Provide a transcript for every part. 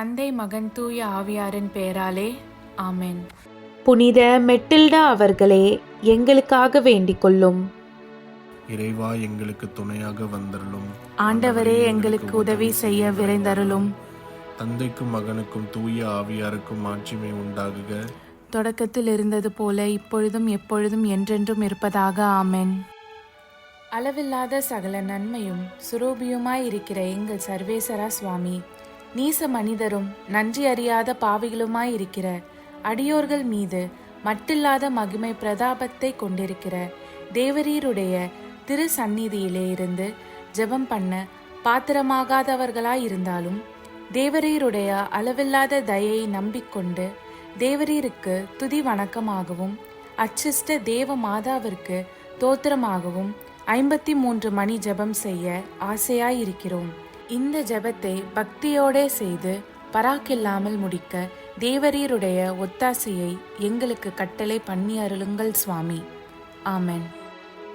தந்தை மகன் தூய ஆவியாரின் பெயராலே ஆமென். புனித மெட்டில்டா அவர்களே, எங்களுக்காக வேண்டிக் கொள்ளும். இறைவா, எங்களுக்கு துணையாக வந்தருளும். ஆண்டவரே, எங்களுக்கு உதவி செய்ய விரைந்தருளும். தந்தைக்கும் மகனுக்கும் தூய ஆவியாருக்கும் மாட்சிமை உண்டாகுக. தொடக்கத்தில் இருந்தது போல இப்பொழுதும் எப்பொழுதும் என்றென்றும் இருப்பதாக ஆமென். அளவில்லாத சகல நன்மையும் சுரூபியுமாய் இருக்கிற எங்கள் சர்வேசரா சுவாமி, நீச மனிதரும் நன்றி அறியாத பாவிகளுமாய் இருக்கிற அடியோர்கள் மீது மட்டில்லாத மகிமை பிரதாபத்தை கொண்டிருக்கிற தேவரீருடைய திரு சந்நிதியிலே இருந்து ஜெபம் பண்ண பாத்திரமாகாதவர்களாய் இருந்தாலும் தேவரீருடைய அளவில்லாத தயையை நம்பிக்கொண்டு தேவரீருக்கு துதி வணக்கமாகவும் அச்சிஷ்ட தேவ மாதாவிற்கு தோத்திரமாகவும் 53 மணி ஜெபம் செய்ய ஆசையாயிருக்கிறோம். இந்த ஜெபத்தை பக்தியோடே செய்து பராக்கில்லாமல் முடிக்க தேவரீருடைய ஒத்தாசையை எங்களுக்கு கட்டளை பண்ணி அருளுங்கள் சுவாமி. ஆமென்.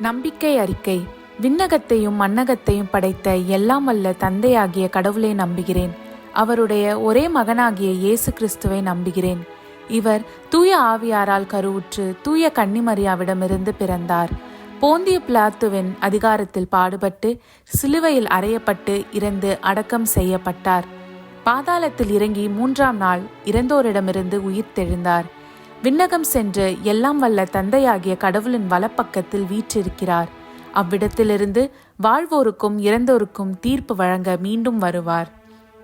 நம்பிக்கை அறிக்கை. விண்ணகத்தையும் மண்ணகத்தையும் படைத்த எல்லாம் வல்ல தந்தையாகிய கடவுளை நம்புகிறேன். அவருடைய ஒரே மகனாகிய இயேசு கிறிஸ்துவை நம்புகிறேன். இவர் தூய ஆவியாரால் கருவுற்று தூய கன்னிமரியாவிடமிருந்து பிறந்தார். போந்திய பிலாத்துவின் அதிகாரத்தில் பாடுபட்டு சிலுவையில் அறையப்பட்டு இறந்து அடக்கம் செய்யப்பட்டார். பாதாளத்தில் இறங்கி 3ஆம் நாள் இறந்தோரிடமிருந்து உயிர்த்தெழுந்தார். விண்ணகம் சென்று எல்லாம் வல்ல தந்தையாகிய கடவுளின் வலப்பக்கத்தில் வீற்றிருக்கிறார். அவ்விடத்திலிருந்து வாழ்வோருக்கும் இறந்தோருக்கும் தீர்ப்பு வழங்க மீண்டும் வருவார்.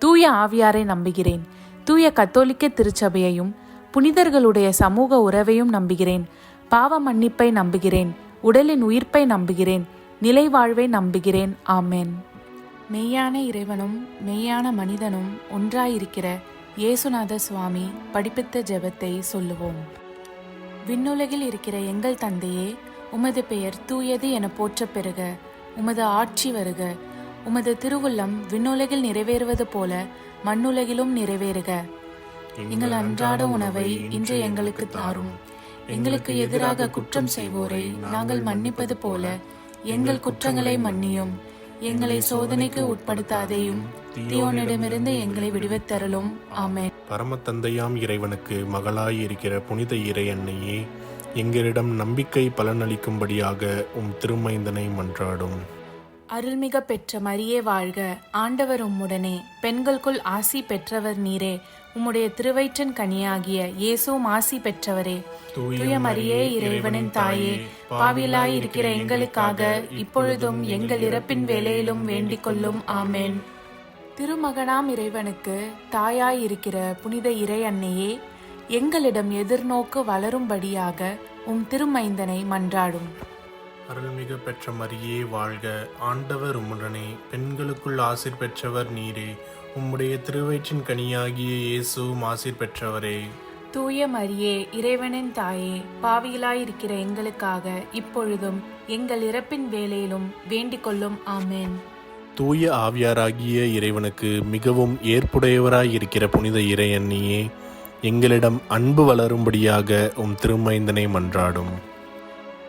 தூய ஆவியாரை நம்புகிறேன். தூய கத்தோலிக்க திருச்சபையையும் புனிதர்களுடைய சமூக உறவையும் நம்புகிறேன். பாவ மன்னிப்பை நம்புகிறேன். உடலின் உயிர்ப்பை நம்புகிறேன். நிலை வாழ்வை நம்புகிறேன். ஆமென். மெய்யான இறைவனும் மெய்யான மனிதனும் ஒன்றாயிருக்கிற இயேசுநாத சுவாமி படிப்பித்த ஜெபத்தை சொல்லுவோம். விண்ணுலகில் இருக்கிற எங்கள் தந்தையே, உமது பெயர் தூயது என போற்றப் பெறுக. உமது ஆட்சி வருக. உமது திருவுள்ளம் விண்ணுலகில் நிறைவேறுவது போல மண்ணுலகிலும் நிறைவேறுக. எங்கள் அன்றாட உணவை இன்று எங்களுக்கு தாரும். எங்களுக்கு எதிராக குற்றம் செய்வோரை நாங்கள் மன்னிப்பது போல எங்கள் குற்றங்களை மன்னியும். எங்களை சோதனைக்கு உட்படுத்தாதேயும், தீயோனிடமிருந்து எங்களை விடுவித்தருளும். ஆமென். பரம தந்தையாம் இறைவனுக்கு மகளாய் இருக்கிற புனித இறை அன்னையே, எங்களிடம் நம்பிக்கை பலனளிக்கும்படியாக உம் திருமைந்தனை மன்றாடும். அருள்மிக பெற்ற மரியே வாழ்க. ஆண்டவர் உம்முடனே, பெண்களுக்குள் ஆசி பெற்றவர் நீரே. உம்முடைய திருவயிற்றின் கனியாகிய இயேசுவும் ஆசி பெற்றவரே. தூய மரியே, இறைவனின் தாயே, பாவிலாய் இருக்கிற எங்களுக்காக இப்பொழுதும் எங்கள் இறப்பின் வேளையிலும் வேண்டிக் கொள்ளும். ஆமென். திருமகனாம் இறைவனுக்கு தாயாய் இருக்கிற புனித இறை அன்னையே, எங்களிடம் எதிர்நோக்கு வளரும்படியாக உம் திருமைந்தனை மன்றாடும். அருள்மிகு பெற்ற மரியே வாழ்க. ஆண்டவர் உம்முடனே, பெண்களுக்குள் ஆசீர் பெற்றவர் நீரே. உம்முடைய திருவயிற்றின் கனியாகிய இயேசுவும் ஆசீர் பெற்றவரே. தூய மரியே, இறைவனின் தாயே, பாவிகளாயிருக்கிற எங்களுக்காக இப்பொழுதும் எங்கள் இறப்பின் வேளையிலும் வேண்டிக் கொள்ளும். ஆமென். தூய ஆவியாராகிய இறைவனுக்கு மிகவும் ஏற்புடையவராயிருக்கிற புனித இறை அன்னியே, எங்களிடம் அன்பு வளரும்படியாக உம் திருமைந்தனை மன்றாடும்.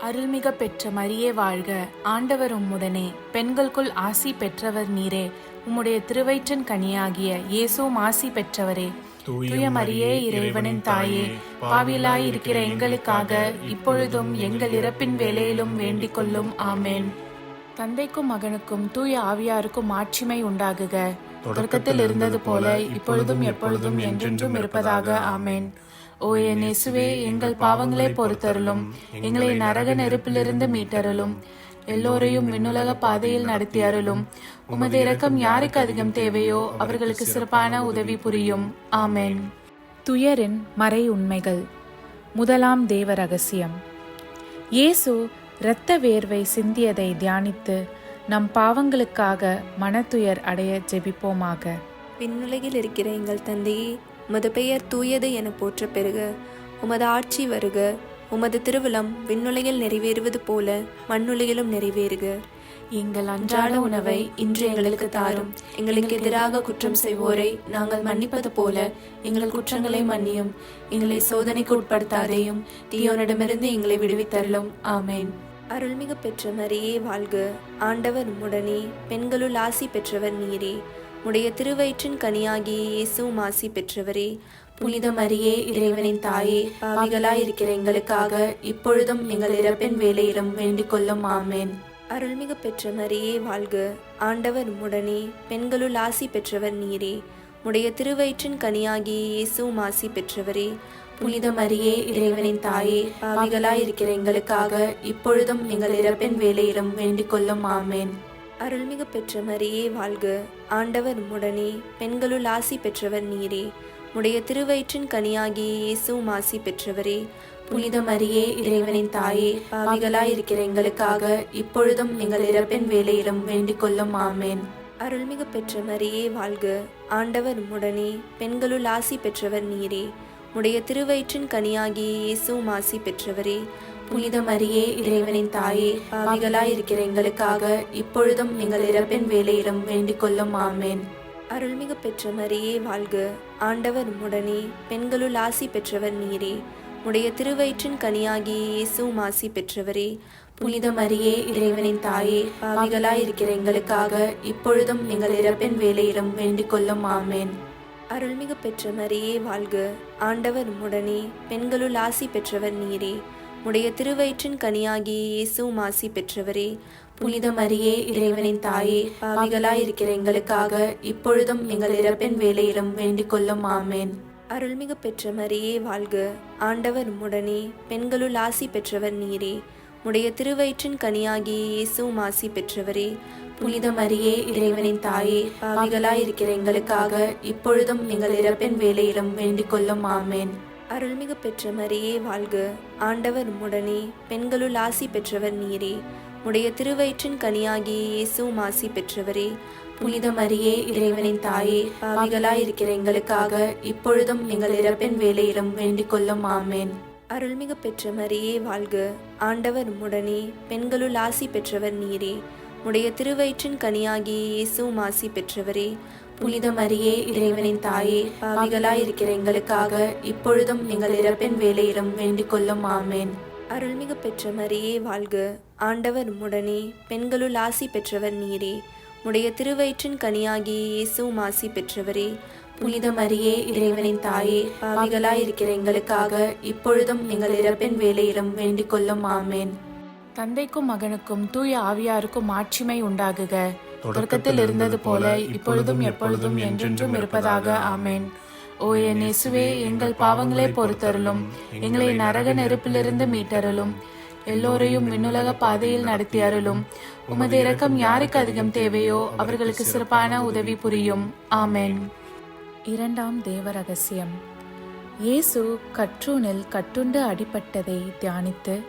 அருள்மிக பெற்ற மரியே வாழ்க. ஆண்டவர் உம்முடனே, பெண்களுக்குள் ஆசி பெற்றவர் நீரே. உம்முடைய திருவயிற்றின் கனியாகிய இயேசுவும் ஆசி பெற்றவரே. தூய மரியே, இறைவனின் தாயே, பாவிலாய் இருக்கிற எங்களுக்காக இப்பொழுதும் எங்கள் இறப்பின் வேளையிலும் வேண்டிக் கொள்ளும். ஆமென். தந்தைக்கும் மகனுக்கும் தூய ஆவியாருக்கும் மாட்சிமை உண்டாகுக. தொடக்கத்தில் இருந்தது போல இப்பொழுதும் எப்பொழுதும் என்றென்றும் இருப்பதாக. ஆமென். ஓ என் இயேசுவே, எங்கள் பாவங்களை பொறுத்தருளும். எங்களை நரக நெருப்பிலிருந்து மீட்டருளும். எல்லோரையும் விண்ணுலக பாதையில் நடத்தி அருளும். உமது இரக்கம் யாருக்கு அதிகம் தேவையோ அவர்களுக்கு சிறப்பான உதவி புரியும். ஆமென். துயரின் மறை உண்மைகள். முதலாம் தேவ ரகசியம். இயேசு இரத்த வேர்வை சிந்தியதை தியானித்து நம் பாவங்களுக்காக மனத்துயர் அடைய ஜெபிப்போமாக. விண்ணுலகில் இருக்கிற எங்கள் தந்தையே, உமது பெயர் தூயது என போற்ற பெறுக. உமது ஆட்சி வருக. உமது திருவுளம் விண்ணுலகில் நிறைவேறுவது போல மண்ணுலகிலும் நிறைவேறுக. எங்கள் அன்றாட உணவை இன்று எங்களுக்கு தாரும். எங்களுக்கு எதிராக குற்றம் செய்வோரை நாங்கள் மன்னிப்பது போல எங்கள் குற்றங்களை மன்னியும். எங்களை சோதனைக்கு உட்படுத்தாதேயும், தீயோனிடமிருந்து எங்களை விடுவித்தருளும். ஆமென். அருள்மிகு பெற்ற மரியே வாழ்க. ஆண்டவர் உம்முடனே, பெண்களுள் ஆசி பெற்றவர் நீரே. உடைய திருவயிற்றின் கனியாகிய இயேசுவும் ஆசி பெற்றவரே. புனித மரியே, இறைவனின் தாயே, பாவிகளாயிருக்கிற எங்களுக்காக இப்பொழுதும் எங்கள் இறப்பின் வேளையிலும் வேண்டிக் கொள்ளும். ஆமேன். அருள்மிகு பெற்ற மரியே வாழ்க. ஆண்டவர் உம்முடனே, பெண்களுள் ஆசி பெற்றவர் நீரே. உடைய திருவயிற்றின் கனியாகிய இயேசுவும் ஆசி பெற்றவரே. புனித மரியே, இறைவனின் தாயே, பாவிகளாயிருக்கிற எங்களுக்காக இப்பொழுதும் எங்கள் இறப்பின் வேளையிலும் வேண்டிக் கொள்ளும். ஆமேன். அருள்மிகு பெற்ற மரியே வாழ்க. ஆண்டவர் உம்முடனே, பெண்களுள் ஆசி பெற்றவர் நீரே. உடைய திருவயிற்றின் கனியாகிய இயேசுவும் ஆசி பெற்றவரே. புனித மரியே, இறைவனின் தாயே, பாவிகளாயிருக்கிற எங்களுக்காக இப்பொழுதும் எங்கள் இறப்பின் வேளையிலும் வேண்டிக் கொள்ளும். ஆமேன். அருள்மிகு பெற்ற மரியே வாழ்க. ஆண்டவர் உம்முடனே, பெண்களுள் ஆசி பெற்றவர் நீரே. உடைய திருவயிற்றின் கனியாகிய இயேசுவும் ஆசி பெற்றவரே. புனித மரியே, இறைவனின் தாயே, பாவிகளாயிருக்கிற எங்களுக்காக இப்பொழுதும் எங்கள் இறப்பின் வேளையிலும் வேண்டிக் கொள்ளும். ஆமேன். அருள்மிகு பெற்ற மரியே வாழ்க. ஆண்டவர் உம்முடனே, பெண்களுள் ஆசி பெற்றவர் நீரே. உடைய திருவயிற்றின் கனியாகிய இயேசுவும் ஆசி பெற்றவரே. புனித மரியே, இறைவனின் தாயே, பாவிகளாயிருக்கிற எங்களுக்காக இப்பொழுதும் எங்கள் இறப்பின் வேளையிலும் வேண்டிக் கொள்ளும். ஆமேன். அருள்மிகு பெற்ற மரியே வாழ்க. ஆண்டவர் உம்முடனே, பெண்களுள் ஆசி பெற்றவர் நீரே. உடைய திருவயிற்றின் கனியாகிய இயேசுவும் ஆசி பெற்றவரே. புனித மரியே, இறைவனின் தாயே, பாவிகளாயிருக்கிற எங்களுக்காக இப்பொழுதும் எங்கள் இறப்பின் வேளையிலும் வேண்டிக் கொள்ளும். ஆமேன். அருள்மிகு பெற்ற மரியே வாழ்க. ஆண்டவர் உம்முடனே, பெண்களுள் ஆசி பெற்றவர் நீரே. உடைய திருவயிற்றின் கனியாகிய இயேசுவும் ஆசி பெற்றவரே. புனித மரியே, இறைவனின் தாயே, பாவிகளாயிருக்கிற எங்களுக்காக இப்பொழுதும் எங்கள் இறப்பின் வேளையிலும் வேண்டிக் கொள்ளும். ஆமேன். அருள்மிகு பெற்ற மரியே வாழ்க. ஆண்டவர் உம்முடனே, பெண்களுள் ஆசி பெற்றவர் நீரே. உடைய திருவயிற்றின் கனியாகிய இயேசுவும் ஆசி பெற்றவரே. புனித மரியே, இறைவனின் தாயே, பாவிகளாயிருக்கிற எங்களுக்காக இப்பொழுதும் எங்கள் இறப்பின் வேளையிலும் வேண்டிக் கொள்ளும். ஆமேன். அருள்மிகு பெற்ற மரியே வாழ்க. ஆண்டவர் உம்முடனே, பெண்களுள் ஆசி பெற்றவர் நீரே. உடைய திருவயிற்றின் கனியாகிய இயேசுவும் ஆசி பெற்றவரே. புனித மரியே, இறைவனின் தாயே, பாவிகளாயிருக்கிற எங்களுக்காக இப்பொழுதும் எங்கள் இறப்பின் வேளையிலும் வேண்டிக் கொள்ளும். ஆமேன். அருள்மிகு பெற்ற மரியே வாழ்க. ஆண்டவர் உம்முடனே, பெண்களுள் ஆசி பெற்றவர் நீரே. உடைய திருவயிற்றின் கனியாகிய இயேசுவும் ஆசி பெற்றவரே. புனித மரியே, இறைவனின் தாயே, பாவிகளாயிருக்கிற எங்களுக்காக இப்பொழுதும் எங்கள் இறப்பின் வேளையிலும் வேண்டிக் கொள்ளும். ஆமேன். தந்தைக்கும் மகனுக்கும் தூய ஆவியாருக்கும் மாட்சிமை உண்டாகுக. தொடக்கத்தில் இருந்தது போல இப்பொழுதும் எப்பொழுதும் என்றென்றும் இருப்பதாக. ஆமேன். ஓ என் இயேசுவே, எங்கள் பாவங்களை பொறுத்தருளும். எங்களை நரக நெருப்பிலிருந்து மீட்டருளும். எல்லோரையும் விண்ணுலக பாதையில் நடத்தி அருளும். உமது இரக்கம் யாருக்கு அதிகம் தேவையோ அவர்களுக்கு சிறப்பான உதவி புரியும். ஆமேன். இரண்டாம் தேவ ரகசியம். இயேசு கற்றூனில் கட்டுண்டு அடிபட்டதை தியானித்து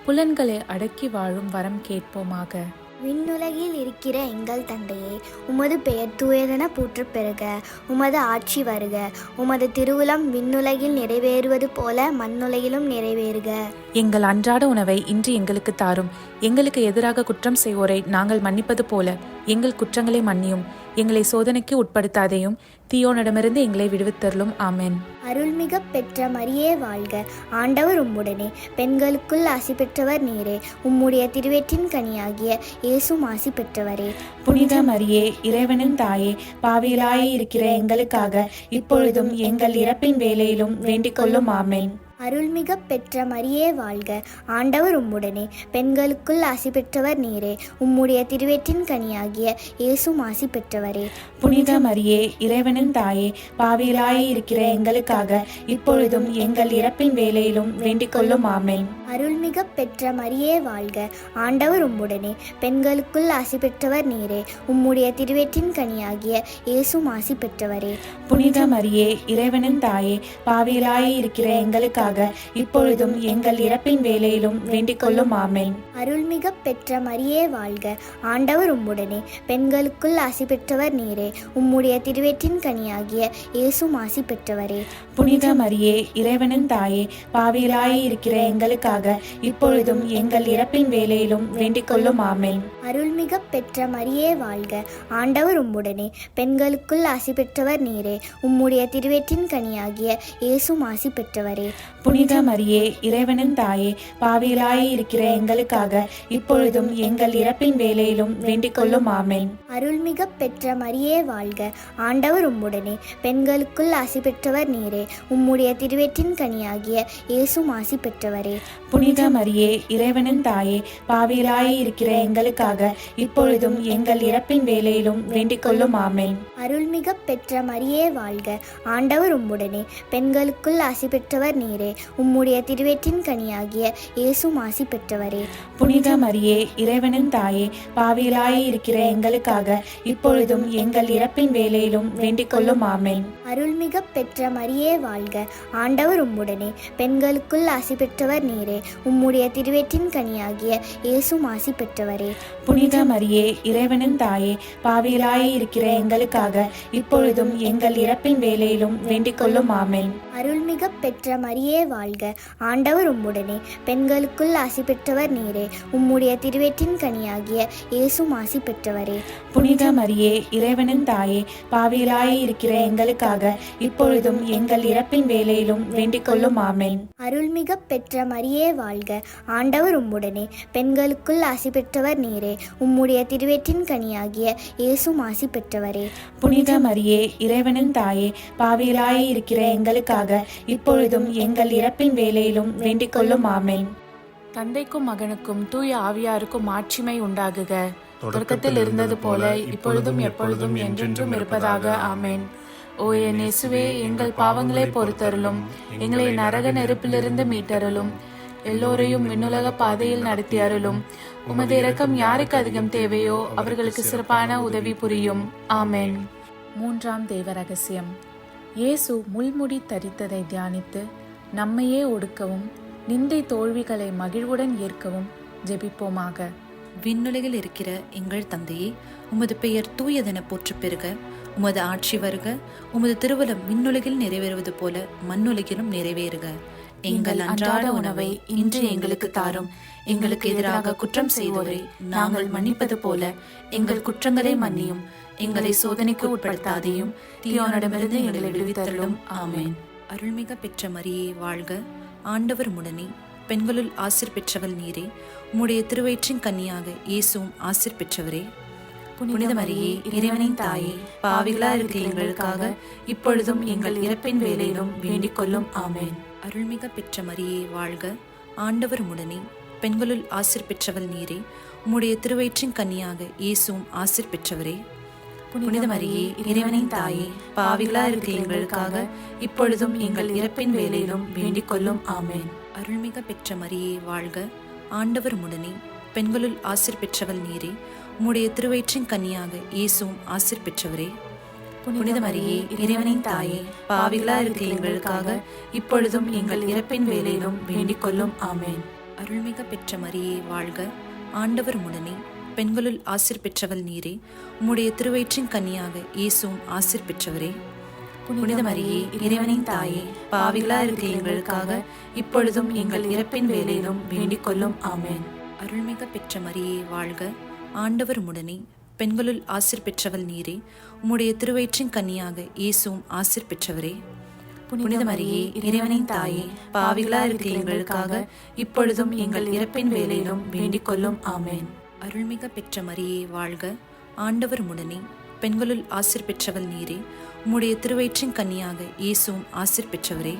புலன்களை அடக்கி வாழும் வரம் கேட்போமாக. விண்ணுலகில் இருக்கிற எங்கள் தந்தையே, உமது பெயர் தூயதென போற்றப் பெறுக. உமது ஆட்சி வருக. உமது திருவுளம் விண்ணுலகில் நிறைவேறுவது போல மண்ணுலகிலும் நிறைவேறுக. எங்கள் அன்றாட உணவை இன்று எங்களுக்கு தாரும். எங்களுக்கு எதிராக குற்றம் செய்வோரை நாங்கள் மன்னிப்பது போல எங்கள் குற்றங்களை மன்னியும். எங்களை சோதனைக்கு உட்படுத்தாதையும் தீயோனிடமிருந்து எங்களை விடுவித்தருளும். ஆமென். அருள்மிக பெற்ற மரியே வாழ்க. ஆண்டவர் உம்முடனே, பெண்களுக்குள் ஆசி பெற்றவர் நீரே. உம்முடைய திருவயிற்றின் கனியாகிய இயேசுவும் ஆசி பெற்றவரே. புனித மரியே, இறைவனின் தாயே, பாவிகளாய் இருக்கிற எங்களுக்காக இப்பொழுதும் எங்கள் இறப்பின் வேளையிலும் வேண்டிக் கொள்ளும். ஆமென். அருள்மிக பெற்ற மரியே வாழ்க. ஆண்டவர் உம்முடனே, பெண்களுக்குள் ஆசி பெற்றவர் நீரே. உம்முடைய திருவயிற்றின் கனியாகிய இயேசுவும் ஆசி பெற்றவரே. புனித மரியே, இறைவனின் தாயே, பாவிகளாய் இருக்கிற எங்களுக்காக இப்பொழுதும் எங்கள் இறப்பின் வேளையிலும் வேண்டிக் கொள்ளும். ஆமென். அருள்மிக பெற்ற மரியே வாழ்க. ஆண்டவர் உம்முடனே, பெண்களுக்குள் ஆசி பெற்றவர் நீரே. உம்முடைய திருவயிற்றின் கனியாகிய இயேசுவும் ஆசி பெற்றவரே. புனித மரியே, இறைவனின் தாயே, பாவிகளாய் இருக்கிற எங்களுக்காக இப்பொழுதும் எங்கள் இறப்பின் வேளையிலும் வேண்டிக் கொள்ளும். ஆமென். அருள்மிக பெற்ற மரியே வாழ்க. ஆண்டவர் உம்முடனே, பெண்களுக்குள் ஆசி பெற்றவர் நீரே. உம்முடைய திருவயிற்றின் கனியாகிய இயேசுவும் ஆசி பெற்றவரே. புனித மரியே, இறைவனின் தாயே, பாவிகளாய் இருக்கிற எங்களுக்காக இப்பொழுதும் எங்கள் இறப்பின் வேளையிலும் வேண்டிக் கொள்ளும். ஆமென். அருள்மிக பெற்ற மரியே வாழ்க. ஆண்டவர் உம்முடனே, பெண்களுக்குள் ஆசி பெற்றவர் நீரே. உம்முடைய திருவயிற்றின் கனியாகிய இயேசுவும் ஆசி பெற்றவரே. புனித மரியே இறைவனின் தாயே, பாவிகளாய் இருக்கிற எங்களுக்காக இப்பொழுதும் எங்கள் இறப்பின் வேளையிலும் வேண்டிக் கொள்ளும். ஆமென். அருள்மிக பெற்ற மரியே வாழ்க, ஆண்டவர் உம்முடனே, பெண்களுக்குள் ஆசி பெற்றவர் நீரே. உம்முடைய திருவயிற்றின் கனியாகிய இயேசுவும் ஆசி பெற்றவரே. புனித மரியே இறைவனின் தாயே, பாவிகளாய் இருக்கிற எங்களுக்காக இப்பொழுதும் எங்கள் இறப்பின் வேளையிலும் வேண்டிக் கொள்ளும். ஆமென். அருள்மிக பெற்ற மரியே வாழ்க, ஆண்டவர் உம்முடனே, பெண்களுக்குள் ஆசி பெற்றவர் நீரே. உம்முடைய திருவயிற்றின் கனியாகிய இயேசுவும் ஆசி பெற்றவரே. புனித மரியே இறைவனின் தாயே, பாவிகளாய் இருக்கிற எங்களுக்காக இப்பொழுதும் எங்கள் இறப்பின் வேளையிலும் வேண்டிக் கொள்ளும். ஆமென். அருள்மிக பெற்ற மரியே வாழ்க, ஆண்டவர் உம்முடனே, பெண்களுக்குள் ஆசி பெற்றவர் நீரே. உம்முடைய திருவயிற்றின் கனியாகிய இயேசுவும் ஆசி பெற்றவரே. புனித மரியே இறைவனின் தாயே, பாவிகளாய் இருக்கிற எங்களுக்காக இப்பொழுதும் எங்கள் இறப்பின் வேளையிலும் வேண்டிக் கொள்ளும். ஆமென். அருள்மிக பெற்ற மரியே வாழ்க, ஆண்டவர் உம்முடனே, பெண்களுக்குள் ஆசி பெற்றவர் நீரே. உம்முடைய திருவயிற்றின் கனியாகிய இயேசுவும் ஆசி பெற்றவரே. புனித மரியே இறைவனின் தாயே, பாவிகளாய் இருக்கிற எங்களுக்காக இப்பொழுதும் எங்கள் இறப்பின் வேளையிலும் வேண்டிக் கொள்ளும். ஆமென். அருள்மிக பெற்ற மரியே வாழ்க, ஆண்டவர் உம்முடனே, பெண்களுக்குள் ஆசி பெற்றவர் நீரே. உம்முடைய திருவயிற்றின் கனியாகிய இயேசுவும் ஆசி பெற்றவரே. புனித மரியே இறைவனின் தாயே, பாவிகளாய் இருக்கிற எங்களுக்காக இப்பொழுதும் எங்கள் இறப்பின் வேளையிலும் வேண்டிக் கொள்ளும். ஆமென். தந்தைக்கும் மகனுக்கும் தூய ஆவியாருக்கும் ஆட்சிமை உண்டாகுக. தொடக்கத்தில் இருந்தது போல இப்பொழுதும் எப்பொழுதும் என்றென்றும் இருப்பதாக. ஆமென். ஓ என் இயேசுவே, எங்கள் பாவங்களை பொறுத்தருளும், எங்களை நரக நெருப்பிலிருந்து மீட்டருளும், எல்லோரையும் விண்ணுலக பாதையில் நடத்தி அருளும். உமது இரக்கம் யாருக்கு அதிகம் தேவையோ அவர்களுக்கு சிறப்பான உதவி புரியும். ஆமென். மூன்றாம் தேவ ரகசியம். இயேசு முள்முடி தரித்ததை தியானித்து நம்மையே ஒடுக்கவும் நிந்தை தோல்விகளை மகிழ்வுடன் ஏற்கவும் ஜெபிப்போமாக. விண்ணுலகில் இருக்கிற எங்கள் தந்தையே, உமது பெயர் தூயதென போற்றப் பெறுக. உமது ஆட்சி வருக. உமது திருவுளம் விண்ணுலகில் நிறைவேறுவது போல மண்ணுலகிலும் நிறைவேறுக. எங்கள் அன்றாட உணவை இன்று எங்களுக்கு தாரும். எங்களுக்கு எதிராக குற்றம் செய்வோரை நாங்கள் மன்னிப்பது போல எங்கள் குற்றங்களை மன்னியும். எங்களை சோதனைக்கு உட்படுத்தாதையும் தீயோனிடமிருந்து எங்களை விடுவித்தருளும். ஆமென். அருள்மிக பெற்ற மரியே வாழ்க, ஆண்டவர் உம்முடனே, பெண்களுள் ஆசீர் பெற்றவள் நீரே. உம்முடைய திருவயிற்றின் கன்னியாக இயேசுவும் ஆசீர் பெற்றவரே. புனித மரியே இறைவனின் தாயே, பாவிகளா இருக்கிற எங்களுக்காக இப்பொழுதும் எங்கள் இறப்பின் வேளையிலும் வேண்டிக் கொள்ளும். ஆமென். அருள்மிக பெற்ற மரியே வாழ்க, ஆண்டவர் உம்முடனே, பெண்களுள் ஆசீர் பெற்றவள் நீரே. உம்முடைய திருவயிற்றின் கன்னியாக இயேசுவும் ஆசீர் பெற்றவரே. புனித மரியே இறைவனின் தாயே, பாவிகளா இருக்கிற எங்களுக்காக இப்பொழுதும் எங்கள் இறப்பின் வேளையிலும் வேண்டிக் கொள்ளும். ஆமென். அருள்மிக பெற்ற மரியே வாழ்க, ஆண்டவர் உம்முடனே, பெண்களுள் ஆசீர் பெற்றவள் நீரே. உம்முடைய திருவயிற்றின் கன்னியாக இயேசுவும் ஆசீர் பெற்றவரே. புனித மரியே இறைவனின் தாயே, பாவிகளா இருக்கிற எங்களுக்காக இப்பொழுதும் எங்கள் இறப்பின் வேளையிலும் வேண்டிக் கொள்ளும். ஆமென். அருள்மிக பெற்ற மரியே வாழ்க, ஆண்டவர் உம்முடனே, பெண்களுள் ஆசீர் பெற்றவள் நீரே. உம்முடைய திருவயிற்றின் கன்னியாக இயேசுவும் ஆசீர் பெற்றவரே. புனித மரியே இறைவனின் தாயே, பாவிகளா இருக்கிற எங்களுக்காக இப்பொழுதும் எங்கள் இறப்பின் வேளையிலும் வேண்டிக் கொள்ளும். ஆமென். அருள்மிக பெற்ற மரியே வாழ்க, ஆண்டவர் உம்முடனே, பெண்களுள் ஆசீர் பெற்றவள் நீரே. உம்முடைய திருவயிற்றின் கன்னியாக இயேசுவும் ஆசீர் பெற்றவரே. புனித மரியே இறைவனின் தாயே, பாவிகளா இருக்கிற எங்களுக்காக இப்பொழுதும் எங்கள் இறப்பின் வேளையிலும் வேண்டிக் கொள்ளும். ஆமென். அருள்மிக பெற்ற மரியே வாழ்க, ஆண்டவர் உம்முடனே, பெண்களுள் ஆசீர் பெற்றவள் நீரே. உம்முடைய திருவயிற்றின் கன்னியாக இயேசுவும் ஆசீர் பெற்றவரே.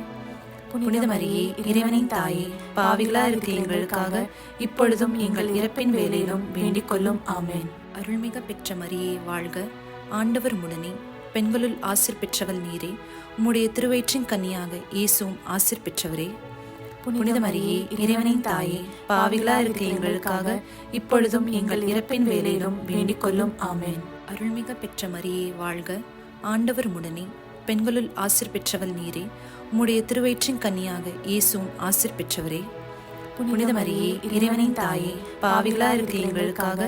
புனித மரியே இறைவனின் தாயே, பாவிகளா இருக்கிற எங்களுக்காக இப்பொழுதும் எங்கள் இறப்பின் வேளையிலும் வேண்டிக் கொள்ளும். ஆமென். அருள்மிக பெற்ற மரியே வாழ்க, ஆண்டவர் உம்முடனே, பெண்களுள் ஆசீர் பெற்றவள் நீரே. உம்முடைய திருவயிற்றின் கன்னியாக இயேசுவும் ஆசீர் பெற்றவரே. புனித மரியே இறைவனின் தாயே, பாவிகளா இருக்கிற எங்களுக்காக இப்பொழுதும் எங்கள் இறப்பின் வேளையிலும் வேண்டிக் கொள்ளும். ஆமென். அருள்மிக பெற்ற மரியே வாழ்க, ஆண்டவர் உம்முடனே, பெண்களுள் ஆசீர் பெற்றவள் நீரே. உம்முடைய திருவயிற்றின் கன்னியாக இயேசுவும் ஆசீர் பெற்றவரே. புனித மரியே இறைவனின் தாயே, பாவிகளா இருக்கிற எங்களுக்காக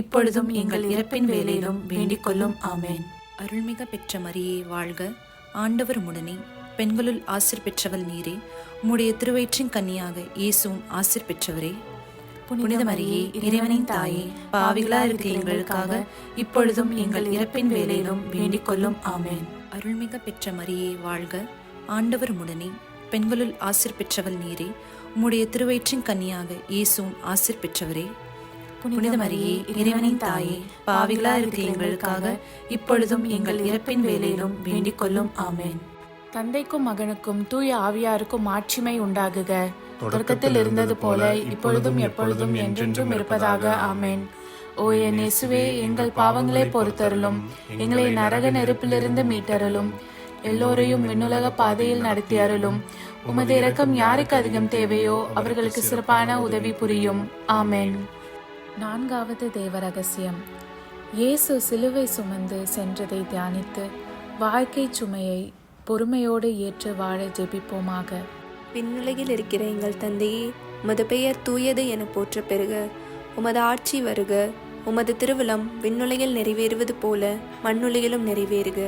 இப்பொழுதும் எங்கள் இறப்பின் வேளையிலும் வேண்டிக் கொள்ளும். ஆமென். அருள்மிக பெற்ற மரியே வாழ்க, ஆண்டவர் உம்முடனே, பெண்களுள் ஆசீர் பெற்றவள் நீரே. உம்முடைய திருவயிற்றின் கன்னியாக இயேசுவும் ஆசீர் பெற்றவரே. புனித மரியே இறைவனின் தாயே, பாவிகளா இருக்கிற எங்களுக்காக இப்பொழுதும் எங்கள் இறப்பின் வேளையிலும் வேண்டிக் கொள்ளும். ஆமென். அருள்மிக பெற்ற மரியே வாழ்க, ஆண்டவர் உம்முடனே, பெண்களுள் ஆசீர் பெற்றவள் நீரே. உம்முடைய திருவயிற்றின் கன்னியாக இயேசுவும் ஆசீர் பெற்றவரே. புனித மரியே, இறைவனின் தாயே, பாவிகளா இருக்கிற எங்களுக்காக இப்பொழுதும் எங்கள் இறப்பின் வேளையிலும் வேண்டிக் கொள்ளும். ஆமென். தந்தைக்கும் மகனுக்கும் தூய ஆவியாருக்கும் மாட்சிமை உண்டாகுக. தொடக்கத்தில் இருந்தது போல இப்பொழுதும் எப்பொழுதும் என்றென்றும் இருப்பதாக. ஆமென். ஓ என் இயேசுவே, எங்கள் பாவங்களை பொறுத்தருளும், எங்களை நரக நெருப்பிலிருந்து மீட்டருளும், எல்லோரையும் விண்ணுலக பாதையில் நடத்தி அருளும். உமது இரக்கம் யாருக்கு அதிகம் தேவையோ அவர்களுக்கு சிறப்பான உதவி புரியும். ஆமென். 4வது தேவ ரகசியம். இயேசு சிலுவை சுமந்து சென்றதை தியானித்து வாழ்க்கை சுமையை பொறுமையோடு ஏற்று வாழ ஜெபிப்போமாக. விண்ணுலகில் இருக்கிற எங்கள் தந்தையே, உமது பெயர் தூயது என போற்ற பெறுக. உமது ஆட்சி வருக. உமது திருவிழம் விண்ணுலகில் நிறைவேறுவது போல மண்ணுலகிலும் நிறைவேறுக.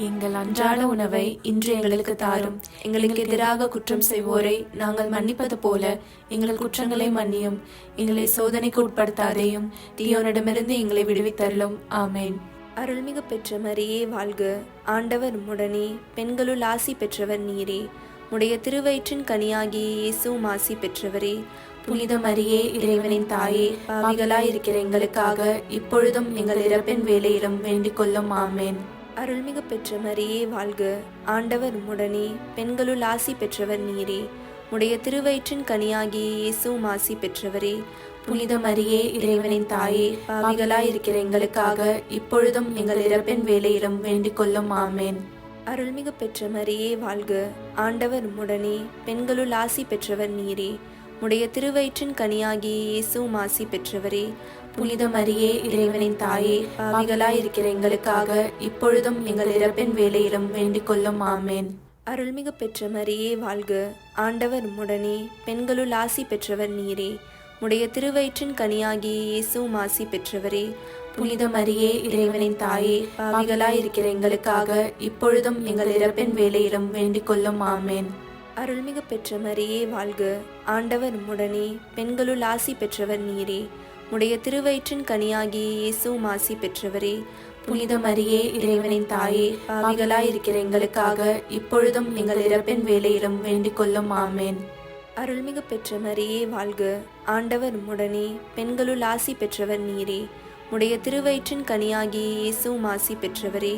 எங்கள் அன்றாட உணவை இன்று எங்களுக்கு தாரும். எங்களுக்கு எதிராக குற்றம் செய்வோரை நாங்கள் மன்னிப்பது போல எங்கள் குற்றங்களை மன்னியும். எங்களை சோதனைக்கு உட்படுத்தாதேயும், தீயோனிடமிருந்து எங்களை விடுவித்தருளும். ஆமென். அருள்மிகு பெற்ற மரியே வாழ்க. ஆண்டவர் உம்முடனே, பெண்களுள் ஆசி பெற்றவர் நீரே. உடைய திருவயிற்றின் கனியாகிய இயேசுவும் ஆசி பெற்றவரே. புனித மரியே, இறைவனின் தாயே, பாவிகளாயிருக்கிற எங்களுக்காக இப்பொழுதும் எங்கள் இறப்பின் வேளையிலும் வேண்டிக் கொள்ளும். ஆமென். அருள்மிகு பெற்ற மரியே வாழ்க. ஆண்டவர் உம்முடனே, பெண்களுள் ஆசி பெற்றவர் நீரே. உடைய திருவயிற்றின் கனியாகிய இயேசுவும் ஆசி பெற்றவரே. புனித மரியே, இறைவனின் தாயே, பாவிகளாயிருக்கிற எங்களுக்காக இப்பொழுதும் எங்கள் இறப்பின் வேளையிலும் வேண்டிக் கொள்ளும். ஆமென். அருள்மிகு பெற்ற மரியே வாழ்க. ஆண்டவர் உம்முடனே, பெண்களுள் ஆசி பெற்றவர் நீரே. உடைய திருவயிற்றின் கனியாகிய இயேசுவும் ஆசி பெற்றவரே. புனித மரியே, இறைவனின் தாயே, பாவிகளாயிருக்கிற எங்களுக்காக இப்பொழுதும் எங்கள் இறப்பின் வேளையிலும் வேண்டிக் கொள்ளும். ஆமென். அருள்மிகு பெற்ற மரியே வாழ்க. ஆண்டவர் உம்முடனே, பெண்களுள் ஆசி பெற்றவர் நீரே. உடைய திருவயிற்றின் கனியாகிய இயேசுவும் ஆசி பெற்றவரே. புனித மரியே, இறைவனின் தாயே, பாவிகளாயிருக்கிற எங்களுக்காக இப்பொழுதும் எங்கள் இறப்பின் வேளையிலும் வேண்டிக் கொள்ளும். ஆமென். அருள்மிகு பெற்ற மரியே வாழ்க. ஆண்டவர் உம்முடனே, பெண்களுள் ஆசி பெற்றவர் நீரே. உடைய திருவயிற்றின் கனியாகிய இயேசுவும் ஆசி பெற்றவரே. புனித மரியே, இறைவனின் தாயே, பாவிகளாயிருக்கிற எங்களுக்காக இப்பொழுதும் எங்கள் இறப்பின் வேளையிலும் வேண்டிக் கொள்ளும். ஆமென். அருள்மிகு பெற்ற மரியே வாழ்க. ஆண்டவர் உம்முடனே, பெண்களுள் ஆசி பெற்றவர் நீரே. உடைய திருவயிற்றின் கனியாகிய இயேசுவும் ஆசி பெற்றவரே.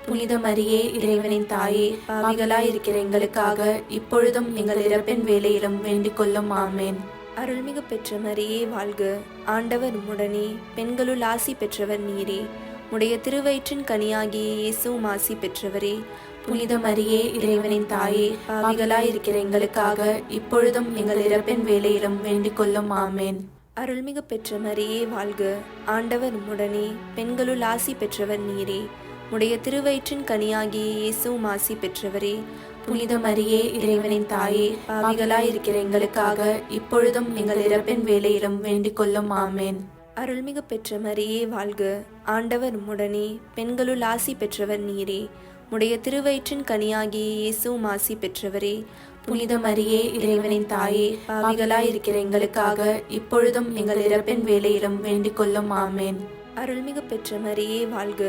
புனித மரியே, இறைவனின் தாயே, பாவிகளாயிருக்கிற எங்களுக்காக இப்பொழுதும் எங்கள் இறப்பின் வேளையிலும் வேண்டிக் கொள்ளும். ஆமென். அருள்மிகு பெற்ற மரியே வாழ்க. ஆண்டவர் உம்முடனே, பெண்களுள் ஆசி பெற்றவர் நீரே. உடைய திருவயிற்றின் கனியாகிய இயேசுவும் ஆசி பெற்றவரே. புனித மரியே, இறைவனின் தாயே, பாவிகளாயிருக்கிற எங்களுக்காக இப்பொழுதும் எங்கள் இறப்பின் வேளையிலும் வேண்டிக் கொள்ளும். ஆமென். அருள்மிகு பெற்ற மரியே வாழ்க. ஆண்டவர் உம்முடனே, பெண்களுள் ஆசி பெற்றவர் நீரே. உடைய திருவயிற்றின் கனியாகிய இயேசுவும் ஆசி பெற்றவரே. புனித மரியே, இறைவனின் தாயே, பாவிகளாயிருக்கிற எங்களுக்காக இப்பொழுதும் எங்கள் இறப்பின் வேளையிலும் வேண்டிக் கொள்ளும். ஆமென். அருள்மிகு பெற்ற மரியே வாழ்க. ஆண்டவர் உம்முடனே, பெண்களுள் ஆசி பெற்றவர் நீரே. உடைய திருவயிற்றின் கனியாகிய இயேசுவும் ஆசி பெற்றவரே. புனித மரியே, இறைவனின் தாயே, பாவிகளாயிருக்கிற எங்களுக்காக இப்பொழுதும் எங்கள் இறப்பின் வேளையிலும் வேண்டிக் கொள்ளும். ஆமென். அருள்மிகு பெற்ற மரியே வாழ்க.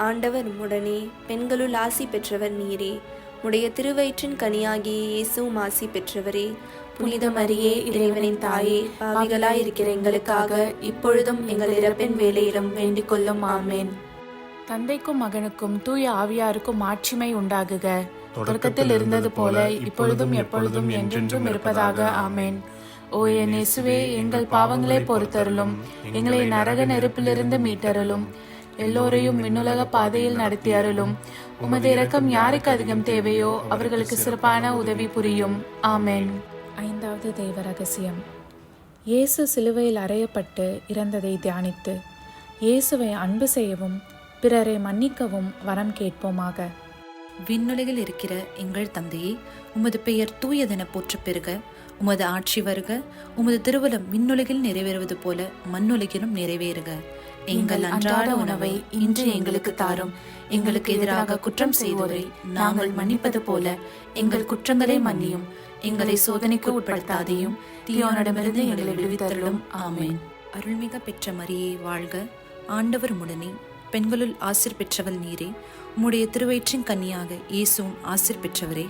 ஆண்டவர் உம்முடனே, பெண்களுள் ஆசி பெற்றவர் நீரே. உடைய திருவயிற்றின் கனியாகிய இயேசுவும் ஆசி பெற்றவரே. புனித மரியே, இறைவனின் தாயே, பாவிகளாயிருக்கிற எங்களுக்காக இப்பொழுதும் எங்கள் இறப்பின் வேளையிலும் வேண்டிக் கொள்ளும். ஆமென். தந்தைக்கும் மகனுக்கும் தூய ஆவியாருக்கும் மாட்சிமை உண்டாகுக. தொடக்கத்தில் இருந்தது போல இப்பொழுதும் எப்பொழுதும் என்றென்றும் இருப்பதாக. ஆமென். ஓ என் இயேசுவே, எங்கள் பாவங்களை பொறுத்தருளும், எங்களை நரக நெருப்பிலிருந்து மீட்டருளும், எல்லோரையும் விண்ணுலக பாதையில் நடத்தி அருளும். உமது இரக்கம் யாருக்கு அதிகம் தேவையோ அவர்களுக்கு சிறப்பான உதவி புரியும். ஆமென். 5வது தெய்வ ரகசியம். இயேசு சிலுவையில் அறையப்பட்டு இறந்ததை தியானித்து இயேசுவை அன்பு செய்யவும் பிறரை மன்னிக்கவும் வரம் கேட்போமாக. விண்ணுலகில் இருக்கிற எங்கள் தந்தையே, உமது பெயர் தூயதென போற்ற பெறுக. உமது ஆட்சி வருக. உமது திருவுளம் விண்ணுலகில் நிறைவேறுவது போல மண்ணுலகிலும் நிறைவேறுக. எங்கள் அன்றாட உணவை இன்று எங்களுக்கு தாரும். எங்களுக்கு எதிராக குற்றம் செய்வோரை நாங்கள் மன்னிப்பது போல எங்கள் குற்றங்களை மன்னியும். எங்களை சோதனைக்கு உட்படுத்தாதையும், தீயோனிடமிருந்து எங்களை விடுவித்தருளும். ஆமென். அருள்மிக பெற்ற மரியே வாழ்க. ஆண்டவர் உம்முடனே, பெண்களுள் ஆசீர் பெற்றவள் நீரே. உம்முடைய திருவயிற்றின் கன்னியாக இயேசுவும் ஆசீர் பெற்றவரே.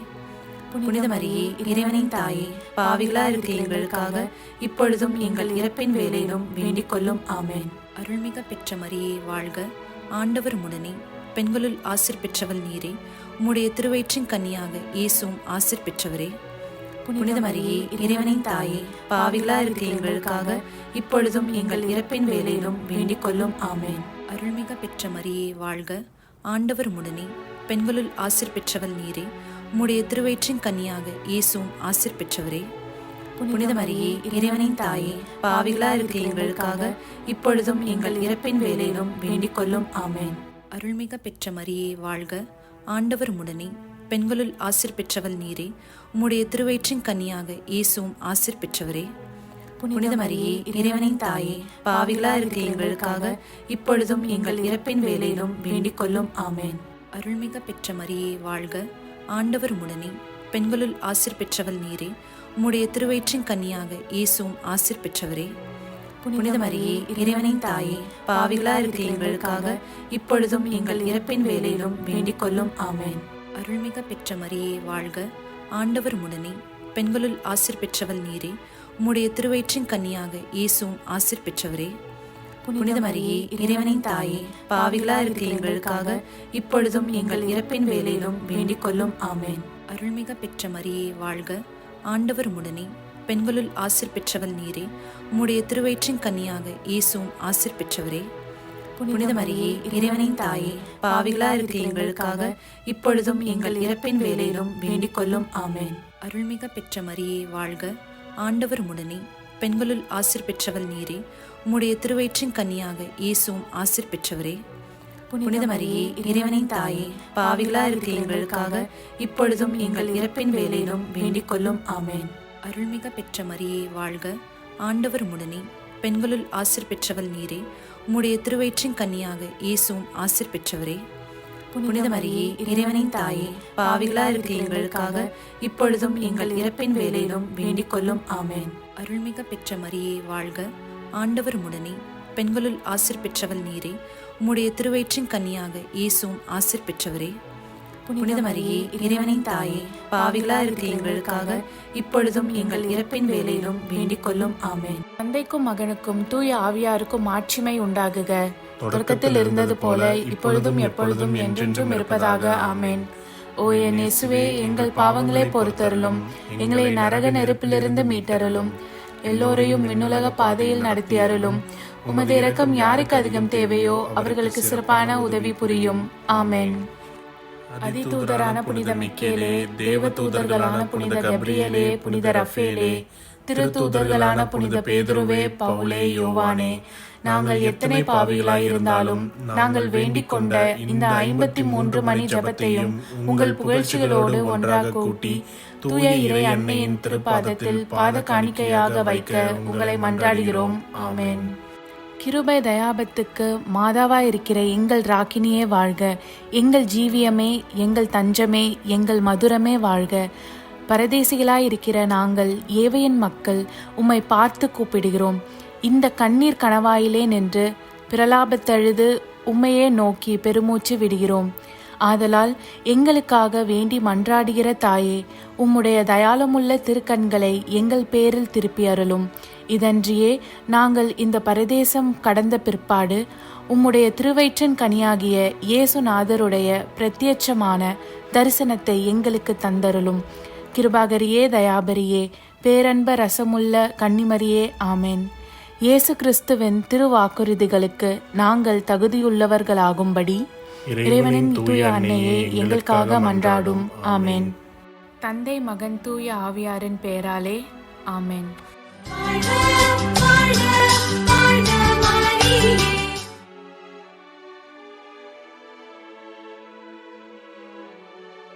புனித மரியே இறைவனின் தாயே, பாவிகளா இருக்கிற எங்களுக்காக இப்பொழுதும் எங்கள் இறப்பின் வேளையிலும் வேண்டிக் கொள்ளும். ஆமென். அருள்மிக பெற்ற மரியே வாழ்க, ஆண்டவர் உடனே, பெண்களுள் ஆசீர் பெற்றவள் நீரே. உம்முடைய திருவயிற்றின் கன்னியாக இயேசுவும் ஆசீர் பெற்றவரே. புனித மரியே இறைவனின் தாயே, பாவிகளா இருக்கிற எங்களுக்காக இப்பொழுதும் எங்கள் இறப்பின் வேளையிலும் வேண்டிக் கொள்ளும். ஆமென். அருள்மிக பெற்ற மரியே வாழ்க, ஆண்டவர் உடனே, பெண்களுள் ஆசீர் பெற்றவள் நீரே. உம்முடைய திருவயிற்றின் கன்னியாக இயேசுவும் ஆசீர் பெற்றவரே. புனித மரியே இறைவனின் தாயே, பாவிகளா இருக்கிற எங்களுக்காக இப்பொழுதும் எங்கள் இறப்பின் வேளையிலும் வேண்டிக் கொள்ளும். ஆமென். அருள்மிக பெற்ற மரியே வாழ்க, ஆண்டவர் உடனே, பெண்களுள் ஆசீர் பெற்றவள் நீரே. உம்முடைய திருவயிற்றின் கன்னியாக இயேசுவும் ஆசீர் பெற்றவரே. புனித மரியே இறைவனின் தாயே, பாவிகளா இருக்கிற எங்களுக்காக இப்பொழுதும் எங்கள் இறப்பின் வேளையிலும் வேண்டிக் கொள்ளும். ஆமென். அருள்மிக பெற்ற மரியே வாழ்க, ஆண்டவர் உடனே, பெண்களுள் ஆசீர் பெற்றவள் நீரே. உம்முடைய திருவயிற்றின் கன்னியாக இயேசுவும் ஆசீர் பெற்றவரே. புனித மரியே இறைவனின் தாயே, பாவிகளா இருக்கிற எங்களுக்காக இப்பொழுதும் எங்கள் இறப்பின் வேளையிலும் வேண்டிக் கொள்ளும். ஆமென். அருள்மிக பெற்ற மரியே வாழ்க, ஆண்டவர் உடனே, பெண்களுள் ஆசீர் பெற்றவள் நீரே. உம்முடைய திருவயிற்றின் கன்னியாக இயேசுவும் ஆசீர் பெற்றவரே. புனித மரியே இறைவனின் தாயே, பாவிகளா இருக்கிற எங்களுக்காக இப்பொழுதும் எங்கள் இறப்பின் வேளையிலும் வேண்டிக் கொள்ளும். ஆமென். அருள்மிக பெற்ற மரியே வாழ்க, ஆண்டவர் உடனே, பெண்களுள் ஆசீர் பெற்றவள் நீரே. உம்முடைய திருவயிற்றின் கன்னியாக இயேசுவும் ஆசீர் பெற்றவரே. புனித மரியே இறைவனின் தாயே, பாவிகளா இருக்கிற எங்களுக்காக இப்பொழுதும் எங்கள் இறப்பின் வேளையிலும் வேண்டிக் கொள்ளும். ஆமென். அருள்மிக பெற்ற மரியே வாழ்க, ஆண்டவர் உடனே, பெண்களுள் ஆசீர் பெற்றவள் நீரே. உம்முடைய திருவயிற்றின் கன்னியாக இயேசுவும் ஆசீர் பெற்றவரே. புனித மரியே இறைவனின் தாயே, பாவிகளா இருக்கிற எங்களுக்காக இப்பொழுதும் எங்கள் இறப்பின் வேளையிலும் வேண்டிக் கொள்ளும். ஆமென். அருள்மிக பெற்ற மரியே வாழ்க, ஆண்டவர் உடனே, பெண்களுள் ஆசீர் பெற்றவள் நீரே. உம்முடைய திருவயிற்றின் கன்னியாக இயேசுவும் ஆசீர் பெற்றவரே. புனித மரியே இறைவனின் தாயே, பாவிகளா இருக்கிற எங்களுக்காக இப்பொழுதும் எங்கள் இறப்பின் வேளையிலும் வேண்டிக் கொள்ளும். ஆமென். அருள்மிக பெற்ற மரியே வாழ்க, ஆண்டவர் உடனே, பெண்களுள் ஆசீர் பெற்றவள் நீரே. உம்முடைய திருவயிற்றின் கன்னியாக இயேசுவும் ஆசீர் பெற்றவரே. புனித மரியே இறைவனின் தாயே, பாவிகளா இருக்கிற எங்களுக்காக இப்பொழுதும் எங்கள் இறப்பின் வேளையிலும் வேண்டிக் கொள்ளும். ஆமென். தந்தைக்கும் மகனுக்கும் தூய ஆவியாருக்கும் மாட்சிமை உண்டாகுக. தொடக்கத்தில் இருந்தது போல இப்பொழுதும் எப்பொழுதும் என்றென்றும் இருப்பதாக. ஆமென். ஓ என் இயேசுவே, எங்கள் பாவங்களை பொறுத்தருளும், எங்களை நரக நெருப்பிலிருந்து மீட்டருளும், எல்லோரையும் விண்ணுலக பாதையில் நடத்தி அருளும். உமது இரக்கம் யாருக்கு அதிகம் தேவையோ அவர்களுக்கு சிறப்பான உதவி புரியும். ஆமென். அதிதூதரான புனித மிக்கேலே, தேவ தூதர்களான புனித கப்ரியேலே, புனித ரஃபேலே, திருத்தூதர்களான புனித பேதுருவே, பவுலே, யோவானே, நாங்கள் எத்தனை பாவிகளாய் இருந்தாலும் நாங்கள் வேண்டிக் கொண்ட இந்த 53 மணி ஜபத்தையும் உங்கள் புகழ்ச்சிகளோடு ஒன்றாக கூட்டி தூய இறை அன்னையின் திருப்பாதத்தில் பாத காணிக்கையாக வைக்க உங்களை மன்றாடுகிறோம். ஆமென். கிருபை தயாபத்துக்கு மாதாவாய் இருக்கிற எங்கள் ராக்கினியே வாழ்க. எங்கள் ஜீவியமே, எங்கள் தஞ்சமே, எங்கள் மதுரமே வாழ்க. பரதேசிகளாய் இருக்கிற நாங்கள் ஏவையின் மக்கள் உம்மை பார்த்து கூப்பிடுகிறோம். இந்த கண்ணீர் கணவாயிலே நின்று பிரலாபத்தழுது உம்மையே நோக்கி பெருமூச்சு விடுகிறோம். ஆதலால் எங்களுக்காக வேண்டி மன்றாடுகிற தாயே, உம்முடைய தயாளமுள்ள திருக்கண்களை எங்கள் பேரில் திருப்பி அருளும். இதன்றியே நாங்கள் இந்த பரதேசம் கடந்த பிற்பாடு உம்முடைய திருவயிற்றின் கனியாகிய இயேசுநாதருடைய பிரத்யட்சமான தரிசனத்தை எங்களுக்கு தந்தருளும். கிருபாகரியே, தயாபரியே, பேரன்ப ரசமுள்ள கன்னிமரியே, ஆமென். இயேசு கிறிஸ்துவின் திருவாக்குறுதிகளுக்கு நாங்கள் தகுதியுள்ளவர்களாகும்படி இறைவனின் தூய அன்னையே எங்களுக்காக மன்றாடும். ஆமென். தந்தை, மகன், தூய ஆவியாரின் பெயராலே. ஆமென்.